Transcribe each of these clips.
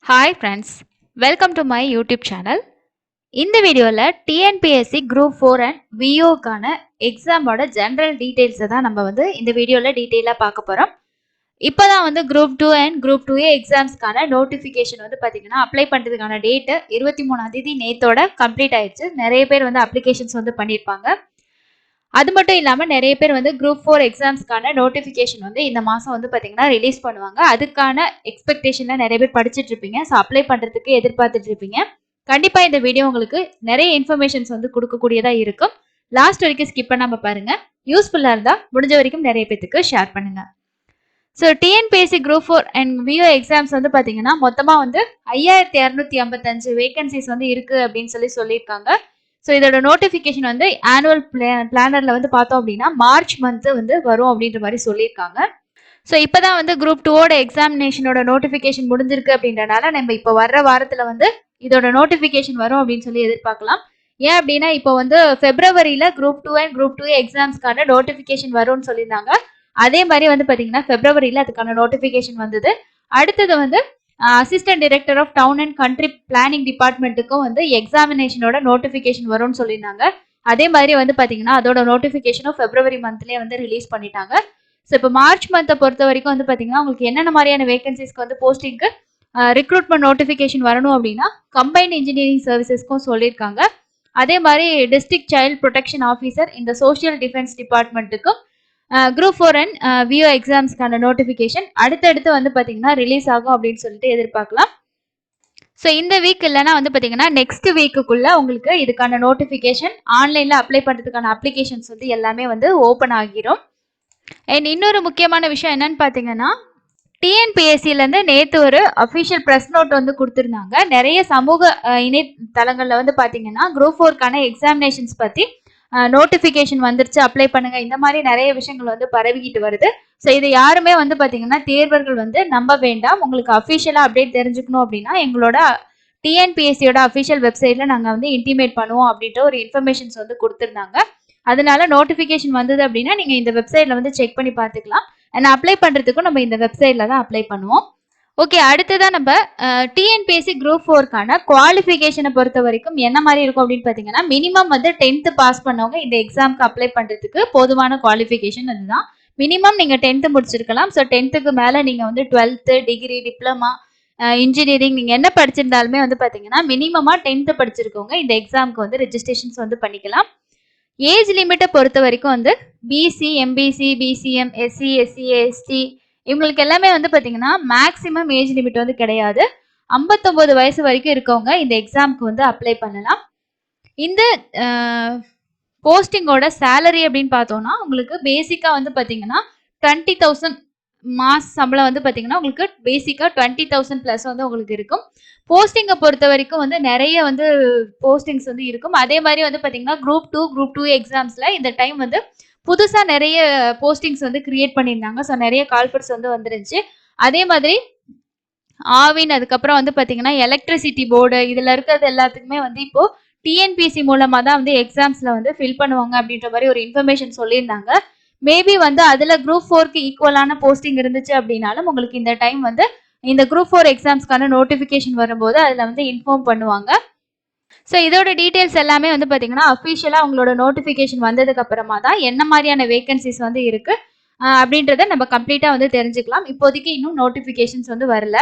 Hi friends, welcome to my YouTube channel. இந்த வீடியோல TNPSC Group 4 and VO கான எக்ஸாமோட general details தான் நம்ம இந்த வீடியோல டீடைலா பார்க்க போறோம். இப்பதான் Group 2 and Group 2A எக்ஸாம்ஸ்க்கான notification பாத்தீங்கன்னா அப்ளை பண்றதுக்கான டேட் 23ஆம் தேதி நேத்தோட கம்ப்ளீட் ஆயிடுச்சு. நிறைய பேர் அப்ளிகேஷன்ஸ் பண்ணிருப்பாங்க. அது மட்டும் இல்லாம நிறைய பேர் குரூப் 4 எக்ஸாம்ஸ்க்கான நோட்டிஃபிகேஷன் இந்த மாசம் பாத்தீங்கன்னா ரிலீஸ் பண்ணுவாங்க. அதுக்கான எக்ஸ்பெக்டேஷன்ல நிறைய பேர் படிச்சிட்டு இருப்பீங்க. ஸோ அப்ளை பண்றதுக்கு எதிர்பார்த்துட்டு இருப்பீங்க. கண்டிப்பா இந்த வீடியோ உங்களுக்கு நிறைய இன்ஃபர்மேஷன்ஸ் கொடுக்கக்கூடியதா இருக்கும். லாஸ்ட் வரைக்கும் ஸ்கிப் பண்ணாம பாருங்க. யூஸ்ஃபுல்லா இருந்தா முடிஞ்ச வரைக்கும் நிறைய பேருக்கு ஷேர் பண்ணுங்க. So TNPSC group 4 and VO exams பாத்தீங்கன்னா மொத்தமா 5255 வேகன்சிஸ் இருக்கு அப்படின்னு சொல்லியிருக்காங்க. ஸோ இதோட நோட்டிஃபிகேஷன் ஆனுவல் பிளானர்ல பார்த்தோம் அப்படின்னா மார்ச் மந்த் வரும் அப்படின்ற மாதிரி சொல்லியிருக்காங்க. ஸோ இப்போதான் குரூப் 2ஓட எக்ஸாமினேஷனோட நோட்டிஃபிகேஷன் முடிஞ்சிருக்கு அப்படின்றனால நம்ம இப்போ வர்ற வாரத்தில் இதோட நோட்டிஃபிகேஷன் வரும் அப்படின்னு சொல்லி எதிர்பார்க்கலாம். ஏன் அப்படின்னா இப்போ பிப்ரவரியில குரூப் 2 அண்ட் குரூப் 2 எக்ஸாம்ஸ்க்கான நோட்டிஃபிகேஷன் வரும்னு சொல்லியிருந்தாங்க. அதே மாதிரி பார்த்தீங்கன்னா பிப்ரவரியில அதுக்கான நோட்டிஃபிகேஷன் வந்தது. அடுத்தது assistant director of town and country planning டிபார்ட்மெண்ட்டுக்கும் எக்ஸாமினேஷனோட நோட்டிஃபிகேஷன் வரும்னு சொல்லியிருந்தாங்க. அதே மாதிரி பார்த்தீங்கன்னா அதோட நோட்டிஃபிகேஷனும் பிப்ரவரி மந்த்லேயே ரிலீஸ் பண்ணிட்டாங்க. ஸோ இப்போ மார்ச் மந்த்தை பொறுத்த வரைக்கும் பார்த்தீங்கன்னா உங்களுக்கு என்னென்ன மாதிரியான வேகன்சிஸ்க்கு போஸ்டிங்க்கு ரிக்ரூட்மெண்ட் நோட்டிஃபிகேஷன் வரணும் அப்படின்னா கம்பைன்ட் இன்ஜினியரிங் சர்வீசஸ்க்கும் சொல்லியிருக்காங்க. அதே மாதிரி டிஸ்ட்ரிக்ட் சைல்ட் ப்ரொடெக்ஷன் ஆஃபீஸர் இந்த சோஷியல் டிஃபென்ஸ் டிபார்ட்மெண்ட்டுக்கும் குரூப் 4 அண்ட் விஓ எக்ஸாம்ஸ்க்கான நோட்டிஃபிகேஷன் அடுத்தடுத்து பார்த்தீங்கன்னா ரிலீஸ் ஆகும் அப்படின்னு சொல்லிட்டு எதிர்பார்க்கலாம். ஸோ இந்த வீக் இல்லைன்னா பார்த்தீங்கன்னா நெக்ஸ்ட் வீக்குக்குள்ள உங்களுக்கு இதுக்கான நோட்டிஃபிகேஷன் ஆன்லைன்ல அப்ளை பண்ணுறதுக்கான அப்ளிகேஷன்ஸ் எல்லாமே ஓப்பன் ஆகிரும். அண்ட் இன்னொரு முக்கியமான விஷயம் என்னன்னு பார்த்தீங்கன்னா டிஎன்பிஎஸ்சிலேருந்து நேற்று ஒரு அஃபிஷியல் ப்ரெஸ் நோட் கொடுத்துருந்தாங்க. நிறைய சமூக இணையதளங்களில் பார்த்தீங்கன்னா குரூப் 4க்கான எக்ஸாமினேஷன்ஸ் பற்றி நோட்டிஃபிகேஷன் வந்துருச்சு அப்ளை பண்ணுங்க இந்த மாதிரி நிறைய விஷயங்கள் பரவிக்கிட்டு வருது. ஸோ இது யாருமே பார்த்தீங்கன்னா தேர்வர்கள் நம்ப வேண்டாம். உங்களுக்கு அஃபிஷியலாக அப்டேட் தெரிஞ்சுக்கணும் அப்படின்னா எங்களோட டிஎன்பிஎஸ்சியோட அஃபிஷியல் வெப்சைட்ல நாங்கள் இன்டிமேட் பண்ணுவோம் அப்படின்ற ஒரு இன்ஃபர்மேஷன்ஸ் கொடுத்துருந்தாங்க. அதனால நோட்டிஃபிகேஷன் வந்தது அப்படின்னா நீங்க இந்த வெப்சைட்ல செக் பண்ணி பார்த்துக்கலாம். அண்ட் அப்ளை பண்றதுக்கும் நம்ம இந்த வெப்சைட்ல தான் அப்ளை பண்ணுவோம். ஓகே, அடுத்ததான் நம்ம டிஎன்பிஎஸ்சி குரூப் 4க்கான குவாலிஃபிகேஷனை பொறுத்த வரைக்கும் என்ன மாதிரி இருக்கும் அப்படின்னு பார்த்தீங்கன்னா மினிமம் 10th பாஸ் பண்ணவங்க இந்த எக்ஸாமுக்கு அப்ளை பண்ணுறதுக்கு போதுமான குவாலிஃபிகேஷன் அதுதான். மினிமம் நீங்கள் 10th முடிச்சிருக்கலாம். ஸோ 10th மேலே நீங்கள் 12th டிகிரி டிப்ளமா இன்ஜினியரிங் நீங்கள் என்ன படிச்சிருந்தாலுமே பார்த்தீங்கன்னா மினிமமாக 10th படிச்சிருக்கவங்க இந்த எக்ஸாமுக்கு ரெஜிஸ்ட்ரேஷன்ஸ் பண்ணிக்கலாம். ஏஜ் லிமிட்டை பொறுத்த வரைக்கும் BC MBC BCM SC SC ST இவங்களுக்கு எல்லாமே பார்த்தீங்கன்னா மேக்ஸிமம் ஏஜ் லிமிட் கிடையாது. 59 வயசு வரைக்கும் இருக்கவங்க இந்த எக்ஸாமுக்கு அப்ளை பண்ணலாம். இந்த போஸ்டிங்கோட சேலரி அப்படின்னு பார்த்தோம்னா உங்களுக்கு பேசிக்காக பார்த்தீங்கன்னா 20,000 மாச சம்பளம் பார்த்தீங்கன்னா உங்களுக்கு பேசிக்காக 20,000 ப்ளஸ் உங்களுக்கு இருக்கும். போஸ்டிங்கை பொறுத்த வரைக்கும் நிறைய போஸ்டிங்ஸ் இருக்கும். அதே மாதிரி பார்த்தீங்கன்னா குரூப் 2 குரூப் 2 எக்ஸாம்ஸில் இந்த டைம் புதுசாக நிறைய போஸ்டிங்ஸ் கிரியேட் பண்ணியிருந்தாங்க. ஸோ நிறைய கால்ஃபர்ஸ் வந்துருந்துச்சு. அதே மாதிரி ஆவின் அதுக்கப்புறம் பார்த்தீங்கன்னா எலக்ட்ரிசிட்டி போர்டு இதில் இருக்கிறது எல்லாத்துக்குமே இப்போ டிஎன்பிஎஸ்சி மூலமாக தான் எக்ஸாம்ஸில் ஃபில் பண்ணுவாங்க அப்படின்ற மாதிரி ஒரு இன்ஃபர்மேஷன் சொல்லியிருந்தாங்க. மேபி அதில் குரூப் 4க்கு ஈக்குவலான போஸ்டிங் இருந்துச்சு அப்படின்னாலும் உங்களுக்கு இந்த டைம் இந்த குரூப் 4 எக்ஸாம்ஸ்க்கான நோட்டிஃபிகேஷன் வரும்போது அதில் இன்ஃபார்ம் பண்ணுவாங்க. ஸோ இதோட டீட்டெயில்ஸ் எல்லாமே பார்த்தீங்கன்னா அஃபிஷியலாக உங்களோட நோட்டிஃபிகேஷன் வந்ததுக்கு அப்புறமா தான் என்ன மாதிரியான வேகன்சிஸ் இருக்கு அப்படின்றத நம்ம கம்ப்ளீட்டாக தெரிஞ்சுக்கலாம். இப்போதைக்கு இன்னும் நோட்டிஃபிகேஷன்ஸ் வரல.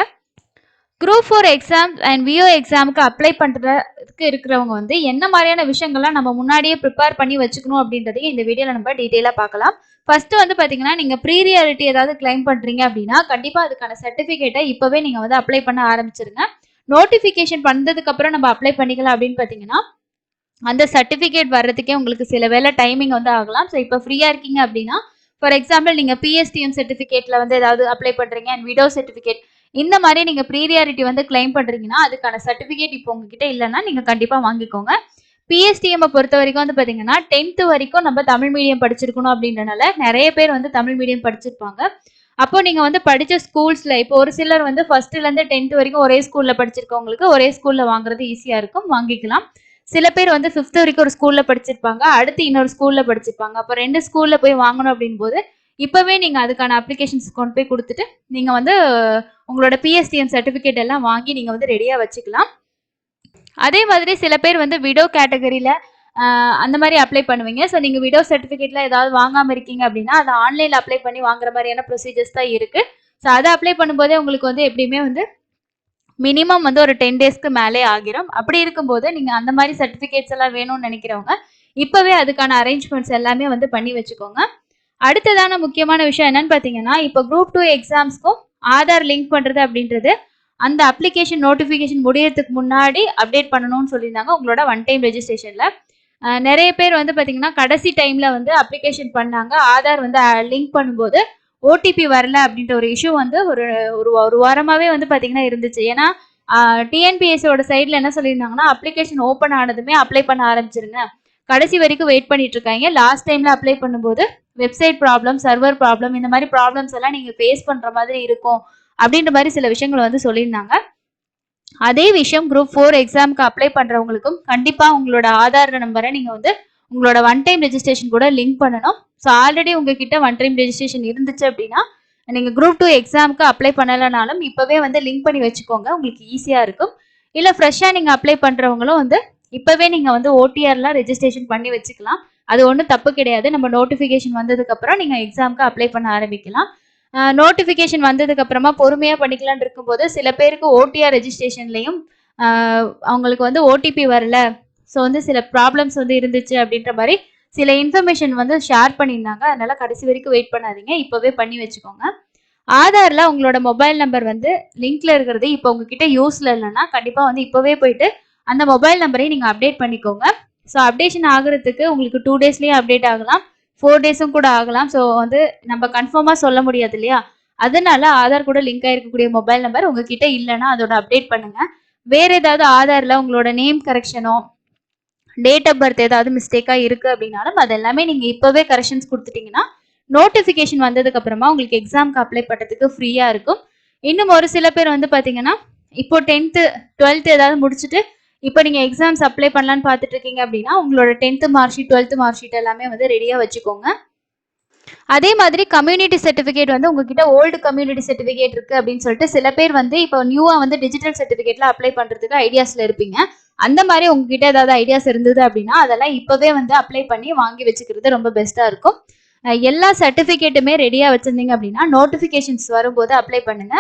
குரூப் 4 எக்ஸாம் அண்ட் விஓ எக்ஸாமுக்கு அப்ளை பண்ணுறதுக்கு இருக்கிறவங்க என்ன மாதிரியான விஷயங்கள்லாம் நம்ம முன்னாடியே ப்ரிப்பேர் பண்ணி வச்சுக்கணும் அப்படின்றதையும் இந்த வீடியோவில் நம்ம டீட்டெயிலாக பார்க்கலாம். ஃபர்ஸ்ட் பார்த்தீங்கன்னா நீங்கள் ப்ரீரியாரிட்டி ஏதாவது கிளைம் பண்ணுறீங்க அப்படின்னா கண்டிப்பாக அதுக்கான சர்டிஃபிகேட்டை இப்போவே நீங்கள் அப்ளை பண்ண ஆரம்பிச்சிருங்க. நோட்டிஃபிகேஷன் பண்ணதுக்கப்புறம் நம்ம அப்ளை பண்ணிக்கலாம் அப்படின்னு பார்த்தீங்கன்னா அந்த சர்டிஃபிகேட் வர்றதுக்கே உங்களுக்கு சில வேலை டைமிங் ஆகலாம். ஸோ இப்போ ஃப்ரீயாக இருக்கீங்க அப்படின்னா ஃபார் எக்ஸாம்பிள் நீங்கள் பிஎஸ்டிஎம் சர்டிஃபிகேட்டில் ஏதாவது அப்ளை பண்ணுறீங்க அண்ட் விடோ சர்டிஃபிகேட் இந்த மாதிரி நீங்க ப்ரீரியாரிட்டி கிளைம் பண்றீங்கன்னா அதுக்கான சர்டிபிகேட் இப்போ உங்ககிட்ட இல்லைன்னா நீங்க கண்டிப்பா வாங்கிக்கோங்க. பிஎஸ்டிஎம் பொறுத்த வரைக்கும் பாத்தீங்கன்னா 10th வரைக்கும் நம்ம தமிழ் மீடியம் படிச்சிருக்கணும் அப்படின்றனால நிறைய பேர் தமிழ் மீடியம் படிச்சிருப்பாங்க. அப்போ நீங்க படிச்ச ஸ்கூல்ஸ்ல இப்போ ஒரு சிலர் ஃபர்ஸ்ட்ல இருந்து 10th வரைக்கும் ஒரே ஸ்கூல்ல படிச்சிருக்கவங்களுக்கு ஒரே ஸ்கூல்ல வாங்குறது ஈஸியா இருக்கும், வாங்கிக்கலாம். சில பேர் 5th வரைக்கும் ஒரு ஸ்கூல்ல படிச்சிருப்பாங்க, அடுத்து இன்னொரு ஸ்கூல்ல படிச்சிருப்பாங்க. அப்போ 2 ஸ்கூல்ல போய் வாங்கணும் அப்படின் போது இப்பவே நீங்க அதுக்கான அப்ளிகேஷன்ஸ் கொண்டு போய் கொடுத்துட்டு நீங்க வந்து உங்களோட பிஎஸ்டிஎம் சர்டிபிகேட் எல்லாம் வாங்கி நீங்க வந்து ரெடியா வச்சுக்கலாம். அதே மாதிரி சில பேர் வந்து விடோ கேட்டகரியில அந்த மாதிரி அப்ளை பண்ணுவீங்க. ஸோ நீங்க விடோ சர்டிபிகேட்ல ஏதாவது வாங்காம இருக்கீங்க அப்படின்னா அதை ஆன்லைன்ல அப்ளை பண்ணி வாங்குற மாதிரியான ப்ரொசீஜர்ஸ் தான் இருக்கு. ஸோ அதை அப்ளை பண்ணும்போதே உங்களுக்கு வந்து எப்படியுமே வந்து மினிமம் வந்து ஒரு 10 டேஸ்க்கு மேலே ஆகிரும். அப்படி இருக்கும்போது நீங்க அந்த மாதிரி சர்டிபிகேட்ஸ் எல்லாம் வேணும்னு நினைக்கிறவங்க இப்பவே அதுக்கான அரேஞ்ச்மெண்ட்ஸ் எல்லாமே வந்து பண்ணி வச்சுக்கோங்க. அடுத்ததான முக்கியமான விஷயம் என்னன்னு பாத்தீங்கன்னா, இப்போ குரூப் 2 எக்ஸாம்ஸ்க்கும் ஆதார் லிங்க் பண்றது அப்படின்றது அந்த அப்ளிகேஷன் நோட்டிபிகேஷன் முடியறதுக்கு முன்னாடி அப்டேட் பண்ணணும்னு சொல்லியிருந்தாங்க உங்களோட ஒன் டைம் ரெஜிஸ்ட்ரேஷன்ல. நிறைய பேர் வந்து பாத்தீங்கன்னா கடைசி டைம்ல வந்து அப்ளிகேஷன் பண்ணாங்க. ஆதார் வந்து லிங்க் பண்ணும்போது ஓடிபி வரல அப்படின்ற ஒரு இஷ்யூ வந்து ஒரு வாரமாவே வந்து பாத்தீங்கன்னா இருந்துச்சு. ஏன்னா டிஎன்பிஎஸ்சியோட சைட்ல என்ன சொல்லியிருந்தாங்கன்னா, அப்ளிகேஷன் ஓப்பன் ஆனதுமே அப்ளை பண்ண ஆரம்பிச்சிருங்க, கடைசி வரைக்கும் வெயிட் பண்ணிட்டு இருக்காங்க. லாஸ்ட் டைம்ல அப்ளை பண்ணும்போது வெப்சைட் ப்ராப்ளம், சர்வர் ப்ராப்ளம், இந்த மாதிரி ப்ராப்ளம்ஸ் எல்லாம் நீங்க ஃபேஸ் பண்ற மாதிரி இருக்கும் அப்படின்ற மாதிரி சில விஷயங்கள் வந்து சொல்லியிருந்தாங்க. அதே விஷயம் குரூப் 4 எக்ஸாமுக்கு அப்ளை பண்றவங்களுக்கும் கண்டிப்பா உங்களோட ஆதார் நம்பரை நீங்க வந்து உங்களோட ஒன் டைம் ரெஜிஸ்ட்ரேஷன் கூட லிங்க் பண்ணணும். ஸோ ஆல்ரெடி உங்ககிட்ட ஒன் டைம் ரெஜிஸ்ட்ரேஷன் இருந்துச்சு அப்படின்னா நீங்க குரூப் 2 எக்ஸாமுக்கு அப்ளை பண்ணலனாலும் இப்பவே வந்து லிங்க் பண்ணி வச்சுக்கோங்க, உங்களுக்கு ஈஸியா இருக்கும். இல்ல ஃப்ரெஷ்ஷா நீங்க அப்ளை பண்றவங்களும் வந்து இப்பவே நீங்க வந்து ஓடிஆர்லாம் ரெஜிஸ்ட்ரேஷன் பண்ணி வச்சுக்கலாம். அது ஒன்றும் தப்பு கிடையாது. நம்ம நோட்டிஃபிகேஷன் வந்ததுக்கு அப்புறம் நீங்க எக்ஸாமுக்கு அப்ளை பண்ண ஆரம்பிக்கலாம். நோட்டிஃபிகேஷன் வந்ததுக்கு அப்புறமா பொறுமையா பண்ணிக்கலாம்னு இருக்கும்போது சில பேருக்கு ஓடிஆர் ரெஜிஸ்ட்ரேஷன்லையும் அவங்களுக்கு வந்து ஓடிபி வரல, ஸோ வந்து சில ப்ராப்ளம்ஸ் வந்து இருந்துச்சு அப்படின்ற மாதிரி சில இன்ஃபர்மேஷன் வந்து ஷேர் பண்ணியிருந்தாங்க. அதனால கடைசி வரைக்கும் வெயிட் பண்ணாதீங்க, இப்பவே பண்ணி வச்சுக்கோங்க. ஆதார்ல உங்களோட மொபைல் நம்பர் வந்து லிங்க்ல இருக்கிறது இப்போ உங்ககிட்ட யூஸ்ல இல்லைன்னா கண்டிப்பா வந்து இப்பவே போயிட்டு அந்த மொபைல் நம்பரையும் நீங்க அப்டேட் பண்ணிக்கோங்க. ஸோ அப்டேஷன் ஆகுறதுக்கு உங்களுக்கு 2 டேஸ்லயே அப்டேட் ஆகலாம், 4 டேஸும் கூட ஆகலாம். ஸோ வந்து நம்ம கன்ஃபார்மா சொல்ல முடியாது இல்லையா, அதனால ஆதார் கூட லிங்க் ஆயிருக்கக்கூடிய மொபைல் நம்பர் உங்ககிட்ட இல்லைன்னா அதோட அப்டேட் பண்ணுங்க. வேற ஏதாவது ஆதார்ல உங்களோட நேம் கரெக்ஷனோ டேட் ஆஃப் பர்த் ஏதாவது மிஸ்டேக்கா இருக்கு அப்படின்னாலும் அது எல்லாமே நீங்க இப்பவே கரெக்ஷன்ஸ் கொடுத்துட்டீங்கன்னா நோட்டிபிகேஷன் வந்ததுக்கு அப்புறமா உங்களுக்கு எக்ஸாம்க்கு அப்ளை பண்றதுக்கு ஃப்ரீயா இருக்கும். இன்னும் ஒரு சில பேர் வந்து பாத்தீங்கன்னா இப்போ 10th 12th ஏதாவது முடிச்சுட்டு இப்போ நீங்க எக்ஸாம்ஸ் அப்ளை பண்ணலான்னு பார்த்துட்டு இருக்கீங்க அப்படின்னா உங்களோட 10th mark sheet 12th mark sheet எல்லாமே வந்து ரெடியா வச்சுக்கோங்க. அதே மாதிரி கம்யூனிட்டி சர்டிஃபிகேட் வந்து உங்ககிட்ட ஓல்டு கம்யூனிட்டி சர்டிஃபிகேட் இருக்கு அப்படின்னு சொல்லிட்டு சில பேர் வந்து இப்போ நியூவா வந்து டிஜிட்டல் சர்டிஃபிகேட்ல அப்ளை பண்றதுக்கு ஐடியாஸ்ல இருப்பீங்க. அந்த மாதிரி உங்ககிட்ட ஏதாவது ஐடியாஸ் இருந்தது அப்படின்னா அதெல்லாம் இப்பவே வந்து அப்ளை பண்ணி வாங்கி வச்சுக்கிறது ரொம்ப பெஸ்டா இருக்கும். எல்லா சர்டிஃபிகேட்டுமே ரெடியா வச்சிருந்தீங்க அப்படின்னா நோட்டிஃபிகேஷன்ஸ் வரும்போது அப்ளை பண்ணுங்க.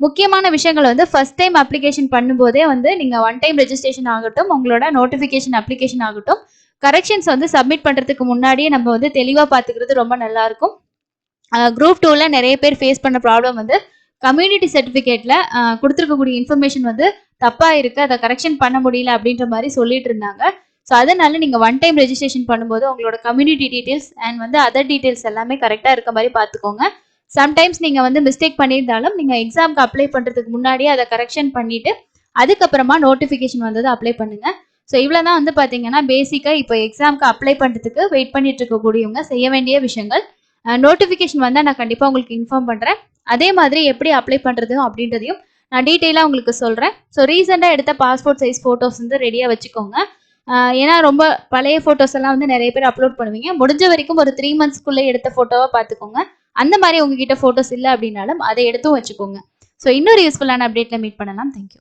முக்கியமான விஷயங்கள் வந்து ஃபர்ஸ்ட் டைம் அப்ளிகேஷன் பண்ணும்போதே வந்து நீங்க ஒன் டைம் ரெஜிஸ்ட்ரேஷன் ஆகட்டும், உங்களோட நோட்டிஃபிகேஷன் அப்ளிகேஷன் ஆகட்டும், கரெக்ஷன்ஸ் வந்து சப்மிட் பண்றதுக்கு முன்னாடியே நம்ம வந்து தெளிவா பாத்துக்கிறது ரொம்ப நல்லா இருக்கும். குரூப் 2ல நிறைய பேர் ஃபேஸ் பண்ண ப்ராப்ளம் வந்து கம்யூனிட்டி சர்டிஃபிகேட்ல கொடுத்துருக்கக்கூடிய இன்ஃபர்மேஷன் வந்து தப்பா இருக்கு, அதை கரெக்ஷன் பண்ண முடியல அப்படின்ற மாதிரி சொல்லிட்டு இருந்தாங்க. ஸோ அதனால நீங்க ஒன் டைம் ரெஜிஸ்ட்ரேஷன் பண்ணும்போது உங்களோட கம்யூனிட்டி டீடைல்ஸ் அண்ட் வந்து அதர் டீடைல்ஸ் எல்லாமே கரெக்டா இருக்க மாதிரி பாத்துக்கோங்க. சம்டைம்ஸ் நீங்க வந்து மிஸ்டேக் பண்ணியிருந்தாலும் நீங்க எக்ஸாம்க்கு அப்ளை பண்றதுக்கு முன்னாடியே அதை கரெக்ஷன் பண்ணிட்டு அதுக்கப்புறமா நோட்டிஃபிகேஷன் வந்தது அப்ளை பண்ணுங்க. ஸோ இவ்வளவுதான் வந்து பாத்தீங்கன்னா பேசிக்கா இப்போ எக்ஸாம்க்கு அப்ளை பண்றதுக்கு வெயிட் பண்ணிட்டு இருக்கக்கூடியவங்க செய்ய வேண்டிய விஷயங்கள். நோட்டிஃபிகேஷன் வந்தால் நான் கண்டிப்பாக உங்களுக்கு இன்ஃபார்ம் பண்ணுறேன். அதே மாதிரி எப்படி அப்ளை பண்ணுறதும் அப்படின்றதையும் நான் டீட்டெயிலாக உங்களுக்கு சொல்கிறேன். ஸோ ரீசெண்டாக எடுத்த பாஸ்போர்ட் சைஸ் ஃபோட்டோஸ் வந்து ரெடியாக வச்சுக்கோங்க. ஏன்னா ரொம்ப பழைய ஃபோட்டோஸ் எல்லாம் வந்து நிறைய பேர் அப்லோட் பண்ணுவீங்க. முடிஞ்ச வரைக்கும் ஒரு 3 monthsக்குள்ளே எடுத்த ஃபோட்டோவாக பார்த்துக்கோங்க. அந்த மாதிரி உங்ககிட்ட ஃபோட்டோஸ் இல்லை அப்படின்னாலும் அதை எடுத்தும் வச்சுக்கோங்க. ஸோ இன்னொரு யூஸ்ஃபுல்லான அப்டேட்டில் மீட் பண்ணலாம். தேங்க்யூ.